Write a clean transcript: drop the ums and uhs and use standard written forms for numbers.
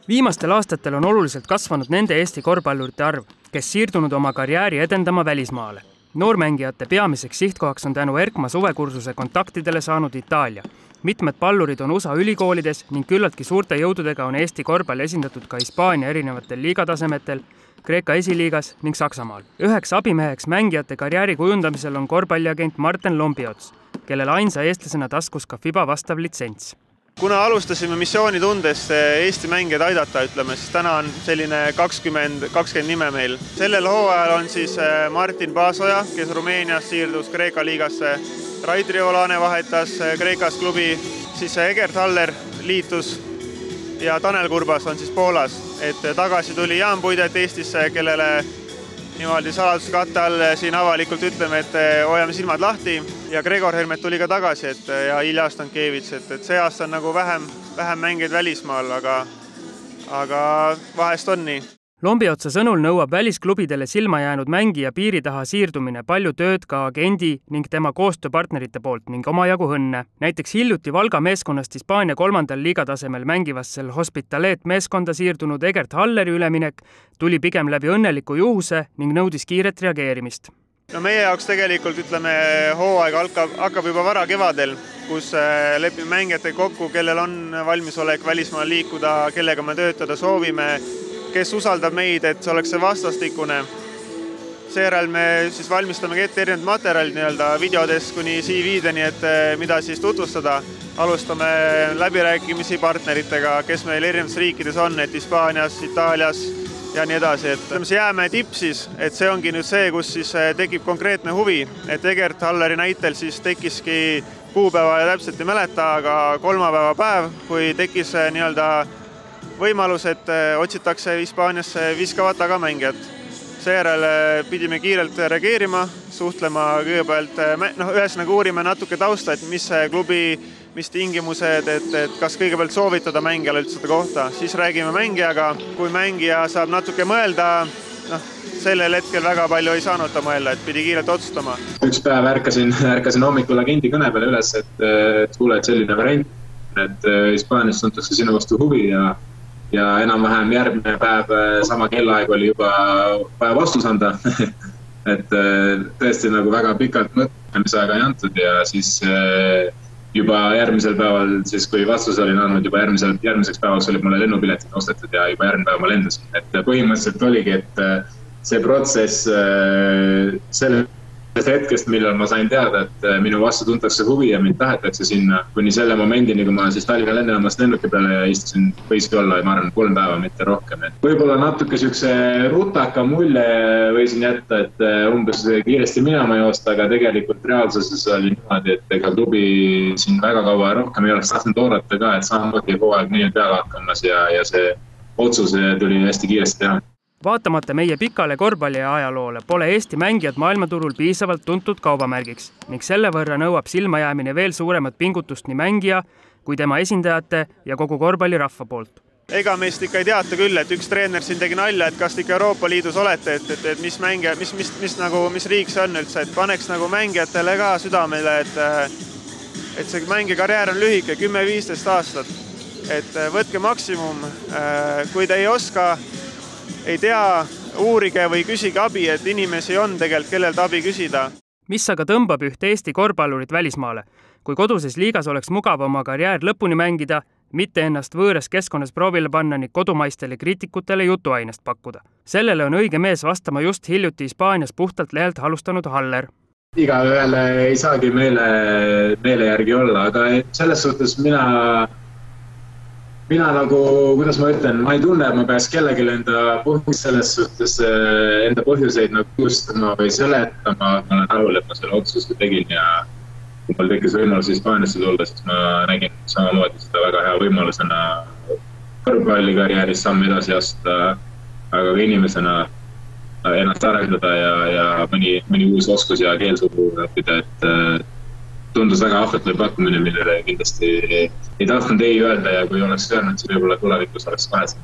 Viimastel aastatel on oluliselt kasvanud nende Eesti korvpallurite arv, kes siirdunud oma karjääri edendama välismaale. Noormängijate peamiseks sihtkohaks on tänu Erkma suvekursuse kontaktidele saanud Itaalia. Mitmed pallurid on USA ülikoolides ning küllaltki suurte jõududega on Eesti korvpall esindatud ka Hispaania erinevatel liigatasemetel, Kreeka esiliigas ning Saksamaal. Üheks abimeheks mängijate karjääri kujundamisel on korvpalliagent Martin Lombiots, kellel ainsa eestlasena taskus ka FIBA vastav litsents. Kuna alustasime missioonitundes Eesti mängijaid aidata, siis täna on selline 20 nime meil. Sellel hooajal on siis Martin Pasoja, kes Rumeenias siirdus Kreeka liigasse, Raid Riolane vahetas Kreekas klubi, siis Egert Haller liitus ja Tanel Kurbas on siis Poolas. Tagasi tuli Jaan Puidet Eestisse, kellele niimoodi saladuse katte all siin avalikult ütleme, et hoiame silmad lahti. Ja Gregor Hermet tuli ka tagasi ja Ilja Stankevits. See aasta on nagu vähem mängeid välismaal, aga vahest on nii. Lombiotsa sõnul nõuab välisklubidele silma jäänud mängija piiri taha siirdumine palju tööd ka agendi ning tema koostööpartnerite poolt ning omajagu õnne. Näiteks hiljuti Valga meeskonnast Hispaania 3. liigatasemel mängivassel Hospitalet meeskonda siirdunud Egert Halleri üleminek tuli pigem läbi õnneliku juhuse ning nõudis kiiret reageerimist. Meie jaoks tegelikult hooaeg hakkab juba vara kevadel, kus lepime mängijatega kokku, kellel on valmisolek välismaal liikuda, kellega me töötada soovime, kes usaldab meid, et see oleks see vastastikune. Seejärel me siis valmistame ette erinevad materjalid videodest kuni CV-deni, et mida siis tutvustada. Alustame läbirääkimisi partneritega, kes meil erinevates riikides on, et Hispaanias, Itaalias ja nii edasi. See jääme tipp siis, et see ongi nüüd see, kus siis tekib konkreetne huvi. Et Egert Halleri näitel siis tekkiski kuupäeva ja täpselt ei mäleta, aga kolmapäeva päev, kui tekkis võimalus, et otsitakse Hispaaniasse viskavat tagamängijat. Seejärel pidime kiirelt reageerima, suhtlema kõigepealt, ühesõnaga uurime natuke tausta, et mis klubi, mis tingimused, et kas kõigepealt soovitada mängijale üldse seda kohta. Siis räägime mängijaga, kui mängija saab natuke mõelda, sellel hetkel väga palju ei saanud ta mõelda, et pidi kiirelt otsustama. Üks päev ärkasin hommikul agendi kõne peale üles, et kuule, et selline variant, et Hispaanias tuntakse sinu vastu huvi ja enam-vähem järgmine päev sama kellaaeg oli juba vaja vastus anda. Et tõesti nagu väga pikalt mõtlemisaega ei antud ja siis juba järgmisel päeval, siis kui vastus olin andnud, juba järgmiseks päevaks oli mulle lennupiletid ostetud ja juba järgmine päev ma lendasin. Et põhimõtteliselt oligi, et see protsess sellest hetkest, millal ma sain teada, et minu vastu tuntakse huvi ja mind tahetakse sinna, kuni selle momendini, kui ma siis Tallinna lennujaamast lennuki peale ja istusin, võiski olla, ma arvan, 3 päeva, mitte rohkem. Võib-olla natuke siukse rutaka mulje võisin jätta, et umbes kiiresti minema joosta, aga tegelikult reaalsuses oli niimoodi, et ega klubi siin väga kaua rohkem ei oleks tahtnud oodata ka, et samamoodi hooaeg nii peale hakkamas ja see otsus tuli hästi kiiresti teha. Vaatamata meie pikale korvpalli ajaloole pole Eesti mängijad maailmaturul piisavalt tuntud kaubamärgiks ning selle võrra nõuab silmajäämine veel suuremat pingutust nii mängija kui tema esindajate ja kogu korvpallirahva poolt. Ega meist ikka ei teata küll, et üks treener siin tegi nalja, et kas ikka Euroopa Liidus olete, et mis mängija, mis riik see on üldse, et paneks nagu mängijatele ka südamele, et see mängikarjäär on lühike, 10-15 aastat, et võtke maksimum, kui te ei oska, ei tea, uurige või küsige abi, et inimesi on tegelikult, kellelt abi küsida. Mis aga tõmbab ühte Eesti korvpallurit välismaale? Kui koduses liigas oleks mugav oma karjäär lõpuni mängida, mitte ennast võõras keskkonnas proovile panna ning kodumaistele kriitikutele jutuainest pakkuda. Sellele on õige mees vastama just hiljuti Hispaanias puhtalt lehelt alustanud Haller. Igaühele ei saagi meele järgi olla, aga selles suhtes mina nagu, kuidas ma ütlen, ma ei tunne, et ma peaks kellelegi enda põhjuseid nagu kustama või seletama, ma olen rahul, et ma selle otsuse tegin ja kui mul tekkis võimalus Hispaaniasse tulla, siis ma nägin samamoodi seda väga hea võimalusena korvpallikarjääris samm edasi astuda, aga ka inimesena ennast arendada ja mõni uus oskus ja keelsugu õppida, et tundus väga ahvetlev pakkumine, millele kindlasti ei tahtnud ei öelda ja kui oleks öelnud, siis võib-olla tulevikus oleks kahesem.